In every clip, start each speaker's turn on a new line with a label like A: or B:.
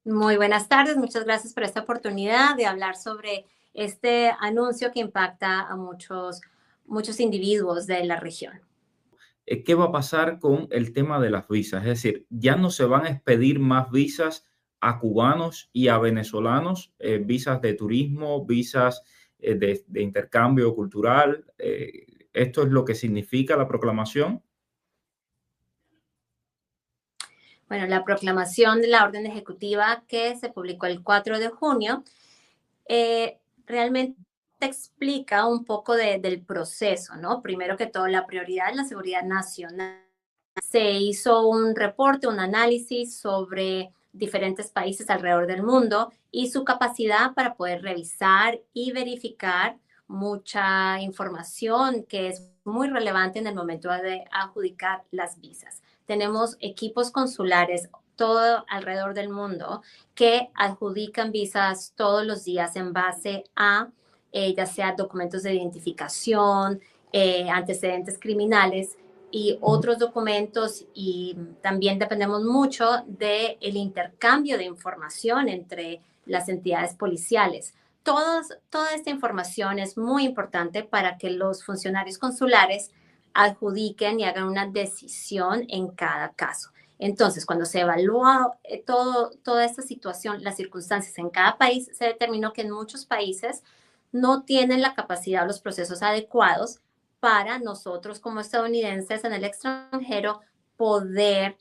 A: Muy buenas tardes, muchas gracias por esta oportunidad de hablar sobre este anuncio que impacta a muchos individuos de la región.
B: ¿Qué va a pasar con el tema de las visas? Es decir, ya no se van a expedir más visas a cubanos y a venezolanos, visas de turismo, visas de intercambio cultural. ¿Esto es lo que significa la proclamación?
A: Bueno, la proclamación de la orden ejecutiva que se publicó el 4 de junio realmente explica un poco del proceso, ¿no? Primero que todo, la prioridad es la seguridad nacional. Se hizo un reporte, un análisis sobre diferentes países alrededor del mundo y su capacidad para poder revisar y verificar mucha información que es muy relevante en el momento de adjudicar las visas. Tenemos equipos consulares todo alrededor del mundo que adjudican visas todos los días en base a ya sea documentos de identificación, antecedentes criminales y otros documentos, y también dependemos mucho del intercambio de información entre las entidades policiales. Toda esta información es muy importante para que los funcionarios consulares adjudiquen y hagan una decisión en cada caso. Entonces, cuando se evalúa toda esta situación, las circunstancias en cada país, se determinó que en muchos países no tienen la capacidad o los procesos adecuados para nosotros como estadounidenses en el extranjero poder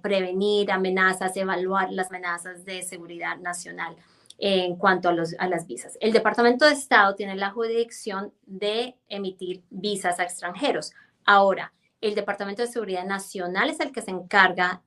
A: prevenir amenazas, evaluar las amenazas de seguridad nacional en cuanto a las visas. El Departamento de Estado tiene la jurisdicción de emitir visas a extranjeros. Ahora, el Departamento de Seguridad Nacional es el que se encarga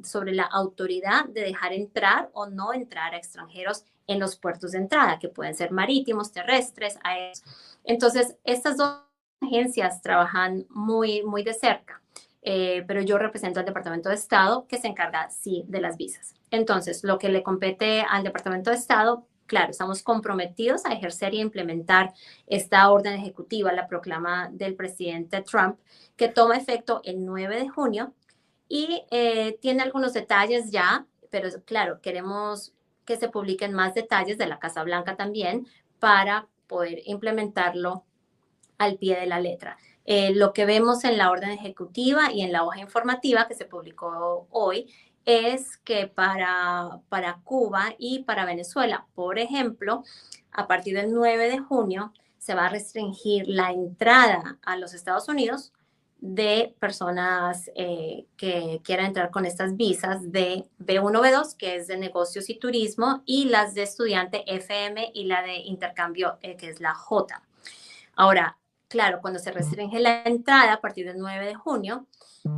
A: sobre la autoridad de dejar entrar o no entrar a extranjeros en los puertos de entrada, que pueden ser marítimos, terrestres, aéreos. Entonces, estas dos agencias trabajan muy de cerca, pero yo represento al Departamento de Estado que se encarga, sí, de las visas. Entonces, lo que le compete al Departamento de Estado, claro, estamos comprometidos a ejercer y implementar esta orden ejecutiva, la proclama del presidente Trump, que toma efecto el 9 de junio y tiene algunos detalles ya, pero claro, queremos que se publiquen más detalles de la Casa Blanca también para poder implementarlo al pie de la letra. Lo que vemos en la orden ejecutiva y en la hoja informativa que se publicó hoy es que para Cuba y para Venezuela, por ejemplo, a partir del 9 de junio se va a restringir la entrada a los Estados Unidos de personas que quieran entrar con estas visas de B1, B2, que es de negocios y turismo, y las de estudiante FM y la de intercambio, que es la J. Ahora, claro, cuando se restringe la entrada a partir del 9 de junio,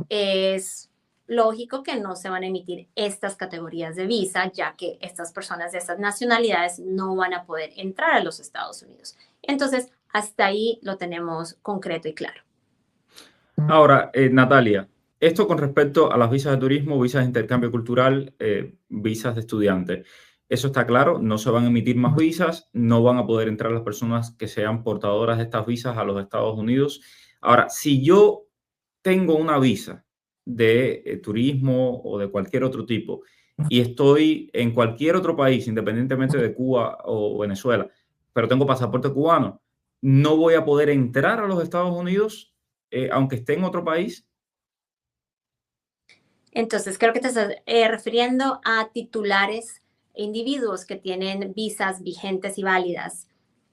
A: es lógico que no se van a emitir estas categorías de visa, ya que estas personas de estas nacionalidades no van a poder entrar a los Estados Unidos. Entonces, hasta ahí lo tenemos concreto y claro.
B: Ahora, Natalia, esto con respecto a las visas de turismo, visas de intercambio cultural, visas de estudiante. Eso está claro, no se van a emitir más visas, no van a poder entrar las personas que sean portadoras de estas visas a los Estados Unidos. Ahora, si yo tengo una visa de turismo o de cualquier otro tipo y estoy en cualquier otro país, independientemente de Cuba o Venezuela, pero tengo pasaporte cubano, no voy a poder entrar a los Estados Unidos aunque esté en otro país.
A: Entonces, creo que te estás refiriendo a titulares, individuos que tienen visas vigentes y válidas,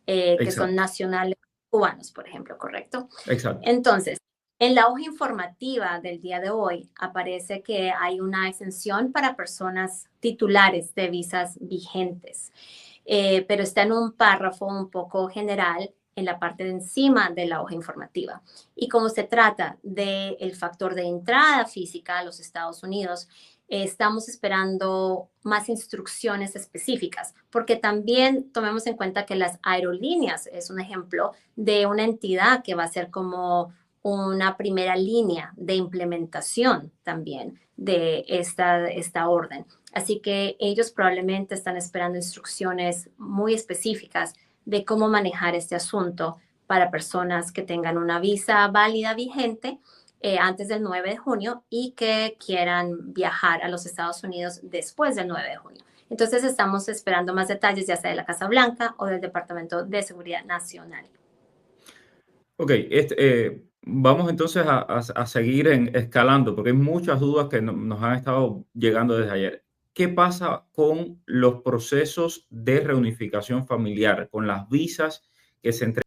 A: que son
B: Exacto,
A: nacionales cubanos, por ejemplo, ¿correcto?
B: exacto.
A: Entonces, en la hoja informativa del día de hoy aparece que hay una exención para personas titulares de visas vigentes, pero está en un párrafo un poco general en la parte de encima de la hoja informativa. Y como se trata del factor de entrada física a los Estados Unidos, estamos esperando más instrucciones específicas, porque también tomemos en cuenta que las aerolíneas es un ejemplo de una entidad que va a ser como una primera línea de implementación también de esta orden. Así que ellos probablemente están esperando instrucciones muy específicas de cómo manejar este asunto para personas que tengan una visa válida vigente antes del 9 de junio y que quieran viajar a los Estados Unidos después del 9 de junio. Entonces estamos esperando más detalles, ya sea de la Casa Blanca o del Departamento de Seguridad Nacional.
B: Ok, vamos entonces a seguir escalando, porque hay muchas dudas que nos han estado llegando desde ayer. ¿Qué pasa con los procesos de reunificación familiar, con las visas que se entregan?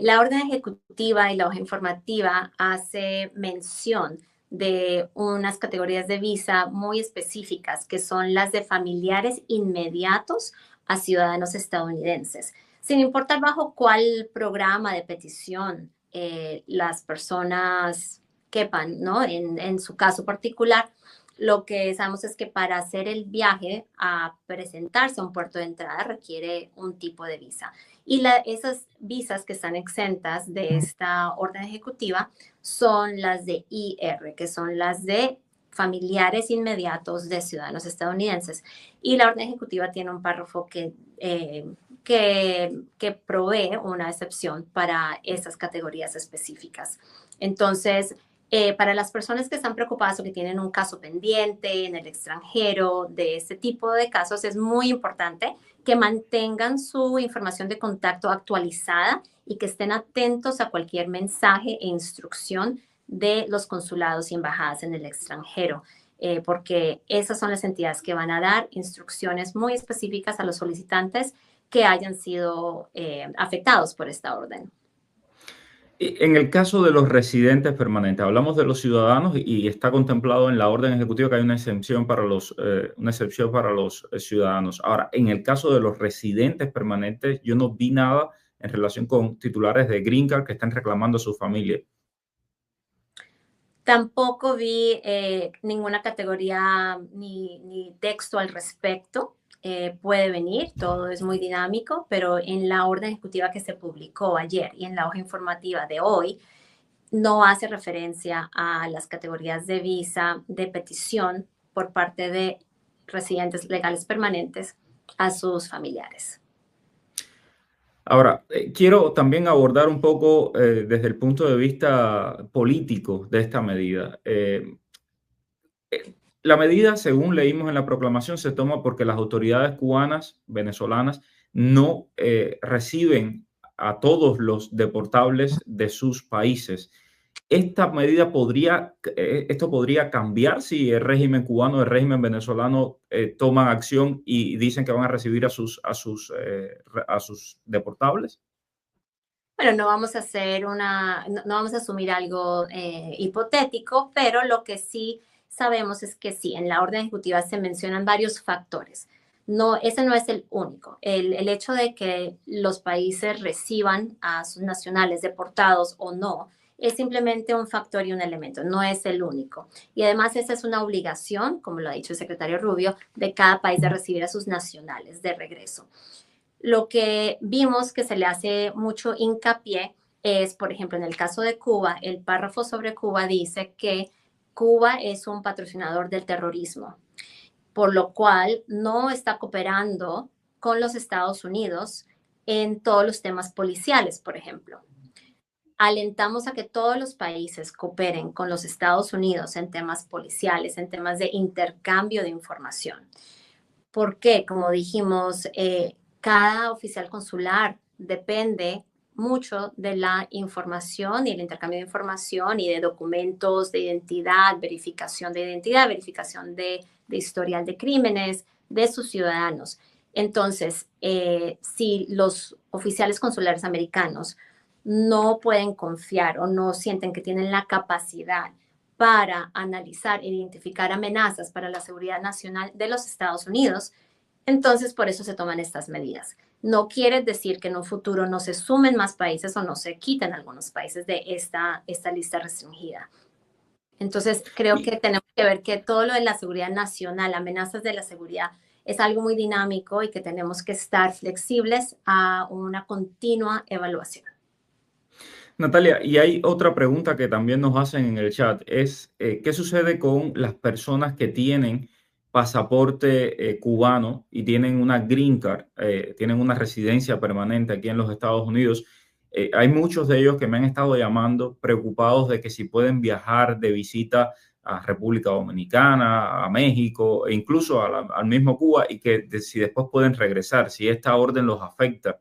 A: La orden ejecutiva y la hoja informativa hace mención de unas categorías de visa muy específicas, que son las de familiares inmediatos a ciudadanos estadounidenses. Sin importar bajo cuál programa de petición las personas quepan, ¿no? En su caso particular, lo que sabemos es que para hacer el viaje a presentarse a un puerto de entrada requiere un tipo de visa. Y esas visas que están exentas de esta orden ejecutiva son las de IR, que son las de familiares inmediatos de ciudadanos estadounidenses. Y la orden ejecutiva tiene un párrafo que provee una excepción para esas categorías específicas. Entonces, para las personas que están preocupadas o que tienen un caso pendiente en el extranjero de este tipo de casos, es muy importante que mantengan su información de contacto actualizada y que estén atentos a cualquier mensaje e instrucción de los consulados y embajadas en el extranjero, porque esas son las entidades que van a dar instrucciones muy específicas a los solicitantes que hayan sido afectados por esta orden.
B: En el caso de los residentes permanentes, hablamos de los ciudadanos y está contemplado en la orden ejecutiva que hay una excepción para los ciudadanos. Ahora, en el caso de los residentes permanentes, yo no vi nada en relación con titulares de Green Card que están reclamando a su familia.
A: Tampoco vi ninguna categoría ni texto al respecto. Puede venir, todo es muy dinámico, pero en la orden ejecutiva que se publicó ayer y en la hoja informativa de hoy, no hace referencia a las categorías de visa de petición por parte de residentes legales permanentes a sus familiares.
B: Ahora, quiero también abordar un poco desde el punto de vista político de esta medida. La medida, según leímos en la proclamación, se toma porque las autoridades cubanas, venezolanas, no reciben a todos los deportables de sus países. Esta medida esto podría cambiar si el régimen cubano, el régimen venezolano toman acción y dicen que van a recibir a sus deportables.
A: Bueno, no vamos a hacer no vamos a asumir algo hipotético, pero lo que sí sabemos es que sí, en la orden ejecutiva se mencionan varios factores. No, ese no es el único. El hecho de que los países reciban a sus nacionales deportados o no es simplemente un factor y un elemento, no es el único. Y además esa es una obligación, como lo ha dicho el secretario Rubio, de cada país de recibir a sus nacionales de regreso. Lo que vimos que se le hace mucho hincapié es, por ejemplo, en el caso de Cuba, el párrafo sobre Cuba dice que Cuba es un patrocinador del terrorismo, por lo cual no está cooperando con los Estados Unidos en todos los temas policiales, por ejemplo. Alentamos a que todos los países cooperen con los Estados Unidos en temas policiales, en temas de intercambio de información. ¿Por qué? Como dijimos, cada oficial consular depende mucho de la información y el intercambio de información y de documentos de identidad, verificación de historial de crímenes de sus ciudadanos. Entonces, si los oficiales consulares americanos no pueden confiar o no sienten que tienen la capacidad para analizar e identificar amenazas para la seguridad nacional de los Estados Unidos, entonces por eso se toman estas medidas. No quiere decir que en un futuro no se sumen más países o no se quiten algunos países de esta lista restringida. Entonces creo que tenemos que ver que todo lo de la seguridad nacional, amenazas de la seguridad, es algo muy dinámico y que tenemos que estar flexibles a una continua evaluación.
B: Natalia, y hay otra pregunta que también nos hacen en el chat, es ¿qué sucede con las personas que tienen pasaporte cubano y tienen una green card, tienen una residencia permanente aquí en los Estados Unidos Hay muchos de ellos que me han estado llamando preocupados de que si pueden viajar de visita a República Dominicana, a México e incluso al mismo Cuba y que si después pueden regresar, si esta orden los afecta.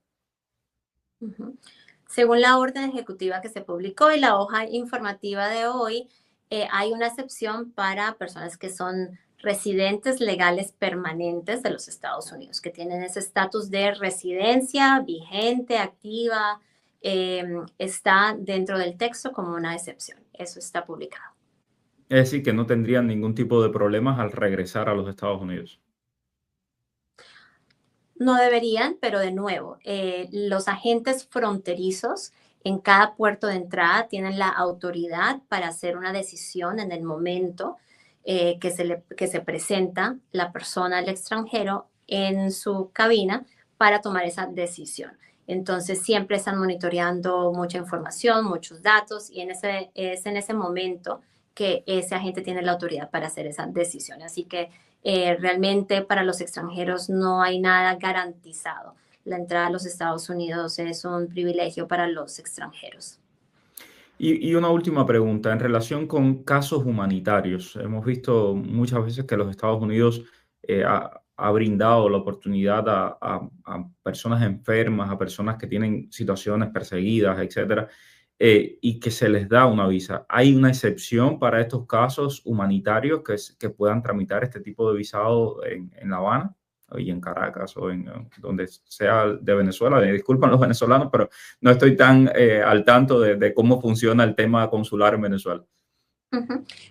A: Según la orden ejecutiva que se publicó y la hoja informativa de hoy, hay una excepción para personas que son residentes legales permanentes de los Estados Unidos, que tienen ese estatus de residencia vigente, activa, está dentro del texto como una excepción. Eso está publicado.
B: Es decir, que no tendrían ningún tipo de problemas al regresar a los Estados Unidos.
A: No deberían, pero de nuevo, los agentes fronterizos en cada puerto de entrada tienen la autoridad para hacer una decisión en el momento que se presenta la persona al extranjero en su cabina para tomar esa decisión. Entonces, siempre están monitoreando mucha información, muchos datos, y es en ese momento que ese agente tiene la autoridad para hacer esa decisión. Así que realmente para los extranjeros no hay nada garantizado. La entrada a los Estados Unidos es un privilegio para los extranjeros.
B: Y una última pregunta en relación con casos humanitarios. Hemos visto muchas veces que los Estados Unidos ha brindado la oportunidad a personas enfermas, a personas que tienen situaciones perseguidas, etcétera, y que se les da una visa. ¿Hay una excepción para estos casos humanitarios que puedan tramitar este tipo de visado en La Habana y en Caracas o en donde sea de Venezuela? Disculpan los venezolanos, pero no estoy tan al tanto de cómo funciona el tema consular en Venezuela.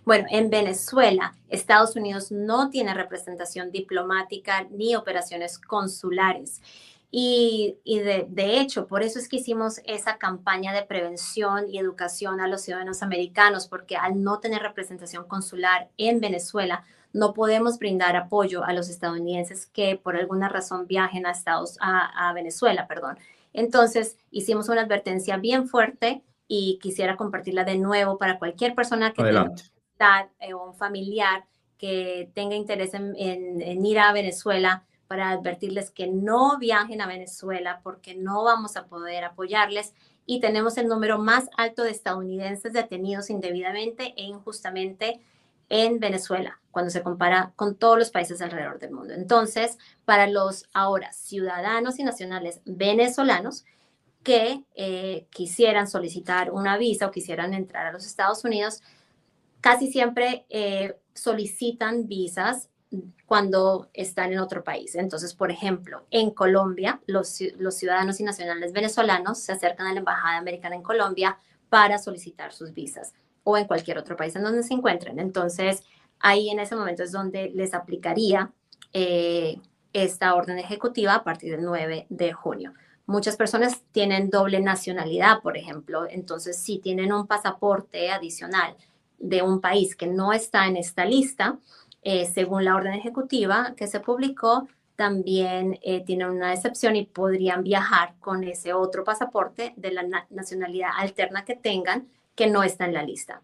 A: Bueno, en Venezuela, Estados Unidos no tiene representación diplomática ni operaciones consulares. Y de hecho, por eso es que hicimos esa campaña de prevención y educación a los ciudadanos americanos, porque al no tener representación consular en Venezuela, no podemos brindar apoyo a los estadounidenses que por alguna razón viajen a Venezuela, perdón. Entonces, hicimos una advertencia bien fuerte y quisiera compartirla de nuevo para cualquier persona que tenga
B: Adelante.
A: o un familiar que tenga interés en ir a Venezuela, para advertirles que no viajen a Venezuela porque no vamos a poder apoyarles, y tenemos el número más alto de estadounidenses detenidos indebidamente e injustamente en Venezuela cuando se compara con todos los países alrededor del mundo. Entonces, para los ahora ciudadanos y nacionales venezolanos que quisieran solicitar una visa o quisieran entrar a los Estados Unidos, casi siempre solicitan visas cuando están en otro país. Entonces, por ejemplo, en Colombia, los ciudadanos y nacionales venezolanos se acercan a la Embajada Americana en Colombia para solicitar sus visas, o en cualquier otro país en donde se encuentren. Entonces, ahí en ese momento es donde les aplicaría esta orden ejecutiva a partir del 9 de junio. Muchas personas tienen doble nacionalidad, por ejemplo, entonces si tienen un pasaporte adicional de un país que no está en esta lista, según la orden ejecutiva que se publicó, también tienen una excepción y podrían viajar con ese otro pasaporte de la nacionalidad alterna que tengan, que no está en la lista.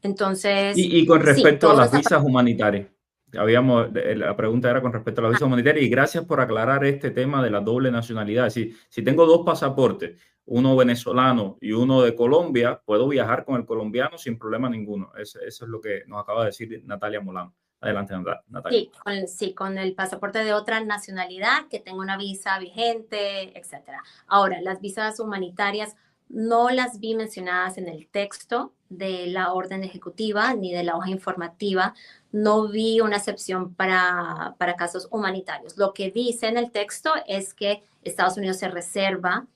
A: Entonces,
B: Y con
A: sí,
B: respecto a
A: todo
B: las
A: esa
B: visas humanitarias, la pregunta era con respecto a la visa humanitaria y gracias por aclarar este tema de la doble nacionalidad. Si tengo dos pasaportes, uno venezolano y uno de Colombia, puedo viajar con el colombiano sin problema ninguno. Eso es lo que nos acaba de decir Natalia Molano. Adelante, Natalia.
A: Sí, con el pasaporte de otra nacionalidad, que tenga una visa vigente, etcétera. Ahora, las visas humanitarias no las vi mencionadas en el texto de la orden ejecutiva ni de la hoja informativa. No vi una excepción para casos humanitarios. Lo que dice en el texto es que Estados Unidos se reserva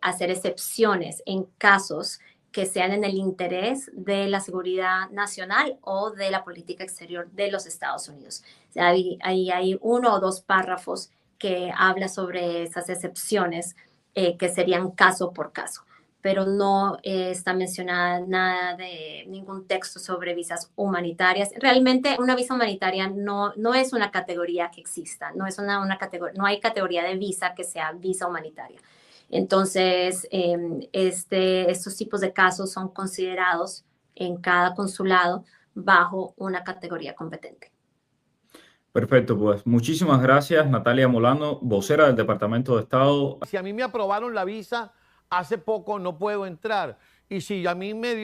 A: hacer excepciones en casos que sean en el interés de la seguridad nacional o de la política exterior de los Estados Unidos. O sea, ahí hay uno o dos párrafos que habla sobre esas excepciones que serían caso por caso, pero no está mencionada nada de ningún texto sobre visas humanitarias. Realmente una visa humanitaria no es una categoría que exista, no hay categoría de visa que sea visa humanitaria. Entonces, estos tipos de casos son considerados en cada consulado bajo una categoría competente.
B: Perfecto, pues muchísimas gracias, Natalia Molano, vocera del Departamento de Estado.
C: Si a mí me aprobaron la visa hace poco, no puedo entrar. Y si a mí me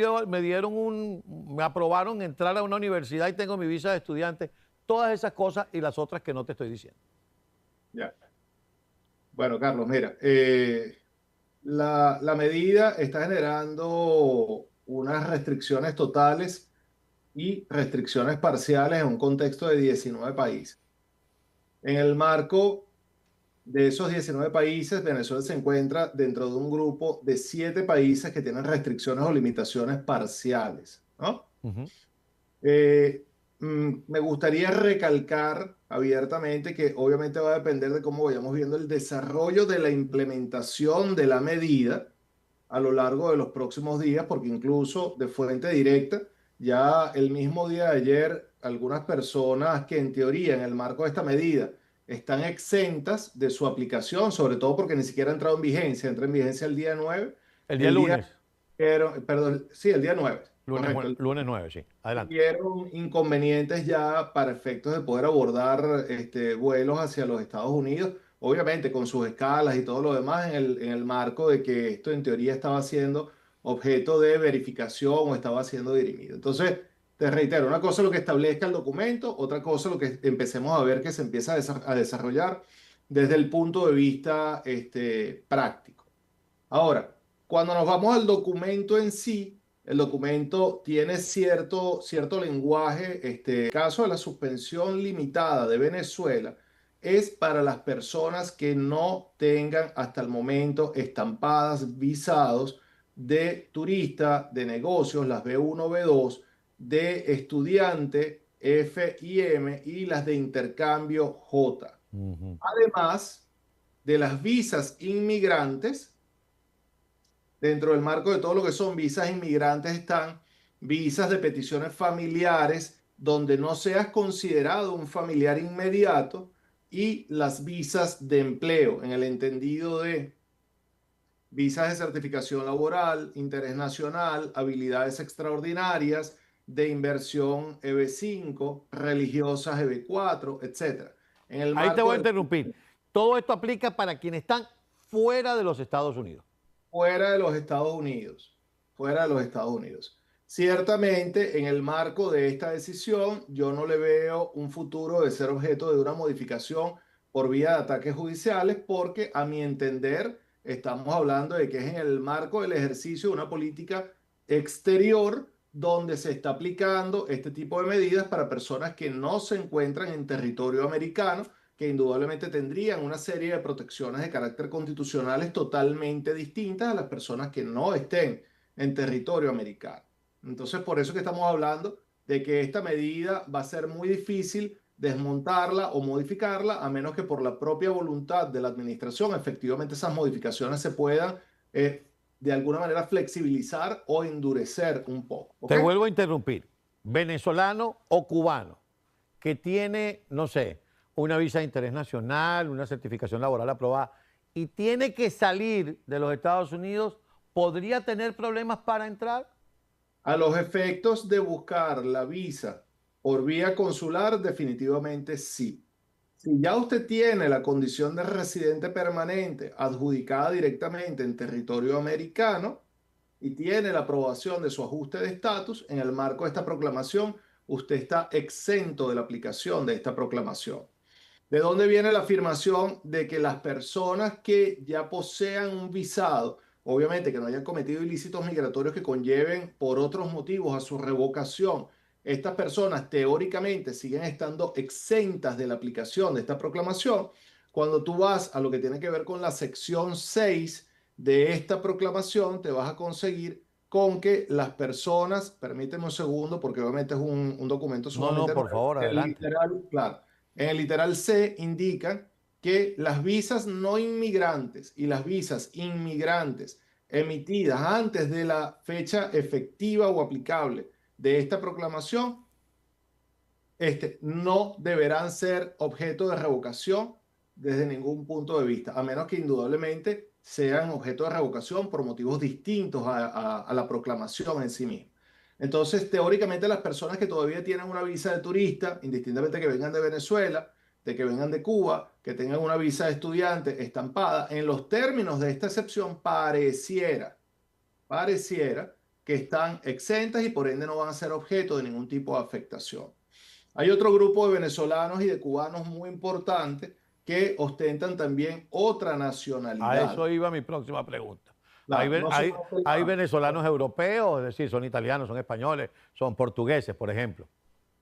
C: aprobaron entrar a una universidad y tengo mi visa de estudiante, todas esas cosas y las otras que no te estoy diciendo.
D: Ya. Bueno, Carlos, mira, la medida está generando unas restricciones totales y restricciones parciales en un contexto de 19 países. En el marco de esos 19 países, Venezuela se encuentra dentro de un grupo de 7 países que tienen restricciones o limitaciones parciales, ¿no? Eh, Me gustaría recalcar abiertamente que obviamente va a depender de cómo vayamos viendo el desarrollo de la implementación de la medida a lo largo de los próximos días, porque incluso de fuente directa, ya el mismo día de ayer, algunas personas que en teoría en el marco de esta medida están exentas de su aplicación, sobre todo porque ni siquiera ha entrado en vigencia, entra en vigencia el día 9,
C: El día lunes.
D: perdón, sí, el día 9,
C: Lunes,
D: correcto.
C: lunes 9, sí. Adelante.
D: Tuvieron inconvenientes ya para efectos de poder abordar vuelos hacia los Estados Unidos, obviamente con sus escalas y todo lo demás en el marco de que esto en teoría estaba siendo objeto de verificación o estaba siendo dirimido. Entonces, te reitero, una cosa es lo que establezca el documento, otra cosa es lo que empecemos a ver que se empieza a desarrollar desde el punto de vista práctico. Ahora, cuando nos vamos al documento en sí, el documento tiene cierto lenguaje. El caso de la suspensión limitada de Venezuela es para las personas que no tengan hasta el momento estampadas visados de turista, de negocios, las B1, B2, de estudiante F y M y las de intercambio J. Además de las visas inmigrantes. Dentro del marco de todo lo que son visas inmigrantes están visas de peticiones familiares donde no seas considerado un familiar inmediato y las visas de empleo en el entendido de visas de certificación laboral, interés nacional, habilidades extraordinarias, de inversión EB5, religiosas EB4, etc. En el
C: Ahí te voy a
D: marco
C: interrumpir. Todo esto aplica para quienes están fuera de los Estados Unidos.
D: fuera de los Estados Unidos, fuera de los Estados Unidos. Ciertamente, en el marco de esta decisión, yo no le veo un futuro de ser objeto de una modificación por vía de ataques judiciales, porque a mi entender estamos hablando de que es en el marco del ejercicio de una política exterior donde se está aplicando este tipo de medidas para personas que no se encuentran en territorio americano, que indudablemente tendrían una serie de protecciones de carácter constitucionales totalmente distintas a las personas que no estén en territorio americano. Entonces, por eso que estamos hablando de que esta medida va a ser muy difícil desmontarla o modificarla, a menos que por la propia voluntad de la administración, efectivamente esas modificaciones se puedan de alguna manera flexibilizar o endurecer un poco.
C: Te
D: ¿Ok?
C: vuelvo a interrumpir. Venezolano o cubano que tiene, no sé, una visa de interés nacional, una certificación laboral aprobada y tiene que salir de los Estados Unidos, ¿podría tener problemas para entrar?
D: A los efectos de buscar la visa por vía consular, definitivamente sí. Si ya usted tiene la condición de residente permanente adjudicada directamente en territorio americano y tiene la aprobación de su ajuste de estatus, en el marco de esta proclamación, usted está exento de la aplicación de esta proclamación. ¿De dónde viene la afirmación de que las personas que ya posean un visado, obviamente que no hayan cometido ilícitos migratorios que conlleven por otros motivos a su revocación, estas personas teóricamente siguen estando exentas de la aplicación de esta proclamación? Cuando tú vas a lo que tiene que ver con la sección 6 de esta proclamación, te vas a conseguir con que las personas, permíteme un segundo porque obviamente es un documento
C: No,
D: sumamente
C: por
D: nuevo,
C: favor, adelante.
D: literal, claro. En el literal C indica que las visas no inmigrantes y las visas inmigrantes emitidas antes de la fecha efectiva o aplicable de esta proclamación, no deberán ser objeto de revocación desde ningún punto de vista, a menos que indudablemente sean objeto de revocación por motivos distintos a la proclamación en sí misma. Entonces, teóricamente, las personas que todavía tienen una visa de turista, indistintamente que vengan de Venezuela, de que vengan de Cuba, que tengan una visa de estudiante estampada, en los términos de esta excepción, pareciera que están exentas y por ende no van a ser objeto de ningún tipo de afectación. Hay otro grupo de venezolanos y de cubanos muy importante que ostentan también otra
C: A
D: nacionalidad.
C: eso iba mi próxima pregunta.
D: Claro, no son
C: Hay venezolanos europeos, es decir, son italianos, son españoles, son portugueses, por ejemplo.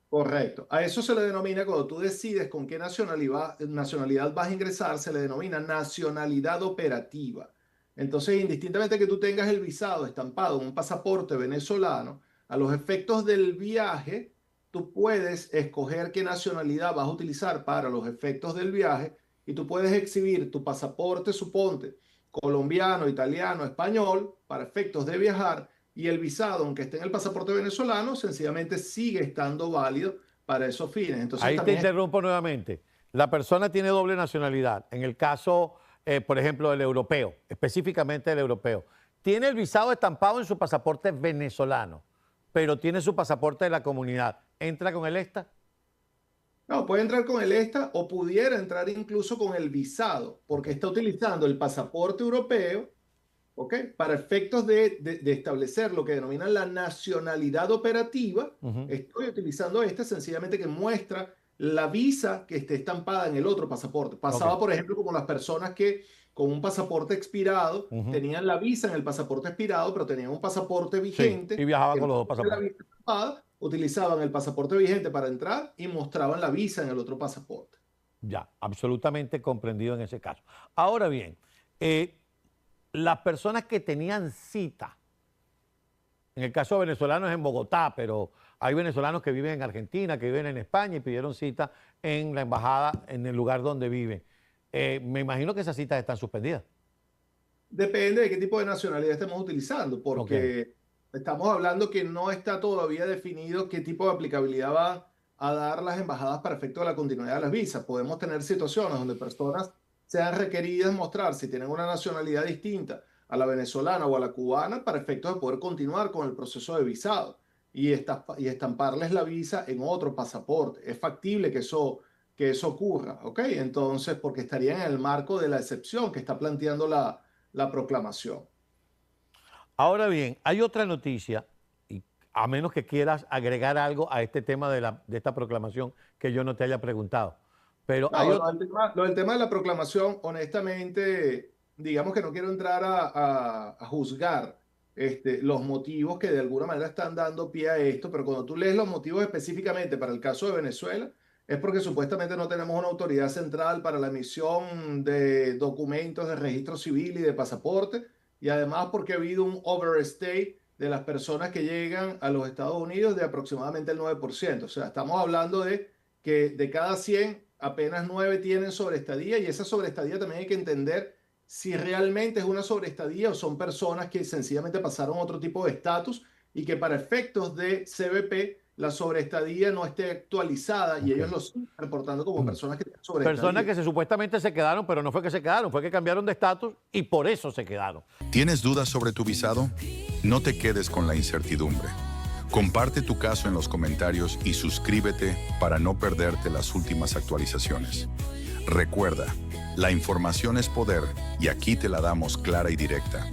D: Correcto. A eso se le denomina, cuando tú decides con qué nacionalidad vas a ingresar, se le denomina nacionalidad operativa. Entonces, indistintamente que tú tengas el visado estampado en un pasaporte venezolano, a los efectos del viaje, tú puedes escoger qué nacionalidad vas a utilizar para los efectos del viaje y tú puedes exhibir tu pasaporte, suponte, colombiano, italiano, español, para efectos de viajar, y el visado, aunque esté en el pasaporte venezolano, sencillamente sigue estando válido para esos fines. Entonces,
C: Ahí te
D: también
C: interrumpo nuevamente. La persona tiene doble nacionalidad. En el caso, por ejemplo, del europeo, específicamente del europeo, tiene el visado estampado en su pasaporte venezolano, pero tiene su pasaporte de la comunidad. ¿Entra con el ESTA?
D: no, puede entrar con el ESTA o pudiera entrar incluso con el visado, porque está utilizando el pasaporte europeo, ¿ok? Para efectos de establecer lo que denominan la nacionalidad operativa. Estoy utilizando este sencillamente que muestra la visa que esté estampada en el otro pasaporte. Pasaba, por ejemplo, como las personas que con un pasaporte expirado tenían la visa en el pasaporte expirado, pero tenían un pasaporte vigente.
C: Sí, y viajaban
D: que
C: con los dos
D: no tenía la
C: pasaportes.
D: visa estampada, utilizaban el pasaporte vigente para entrar y mostraban la visa en el otro pasaporte.
C: Ya, absolutamente comprendido en ese caso. Ahora bien, las personas que tenían cita, en el caso venezolano es en Bogotá, pero hay venezolanos que viven en Argentina, que viven en España y pidieron cita en la embajada, en el lugar donde viven. Me imagino que esas citas están suspendidas.
D: Depende de qué tipo de nacionalidad estemos utilizando, porque estamos hablando que no está todavía definido qué tipo de aplicabilidad van a dar las embajadas para efecto de la continuidad de las visas. Podemos tener situaciones donde personas sean requeridas mostrar si tienen una nacionalidad distinta a la venezolana o a la cubana para efectos de poder continuar con el proceso de visado y estamparles la visa en otro pasaporte. Es factible que eso ocurra, ¿ok? Entonces, porque estaría en el marco de la excepción que está planteando la proclamación.
C: Ahora bien, hay otra noticia, y a menos que quieras agregar algo a este tema de esta proclamación que yo no te haya preguntado. Pero hay
D: lo del tema de la proclamación, honestamente, digamos que no quiero entrar a juzgar los motivos que de alguna manera están dando pie a esto, pero cuando tú lees los motivos específicamente para el caso de Venezuela, es porque supuestamente no tenemos una autoridad central para la emisión de documentos de registro civil y de pasaporte, y además porque ha habido un overstay de las personas que llegan a los Estados Unidos de aproximadamente el 9%. O sea, estamos hablando de que de cada 100, apenas 9 tienen sobreestadía, y esa sobreestadía también hay que entender si realmente es una sobreestadía o son personas que sencillamente pasaron otro tipo de estatus y que para efectos de CBP la sobreestadía no esté actualizada y ellos lo siguen reportando como personas que tienen sobreestadía.
C: personas que supuestamente se quedaron, pero no fue que se quedaron, fue que cambiaron de estatus y por eso se quedaron.
E: ¿Tienes dudas sobre tu visado? No te quedes con la incertidumbre. Comparte tu caso en los comentarios y suscríbete para no perderte las últimas actualizaciones. Recuerda, la información es poder y aquí te la damos clara y directa.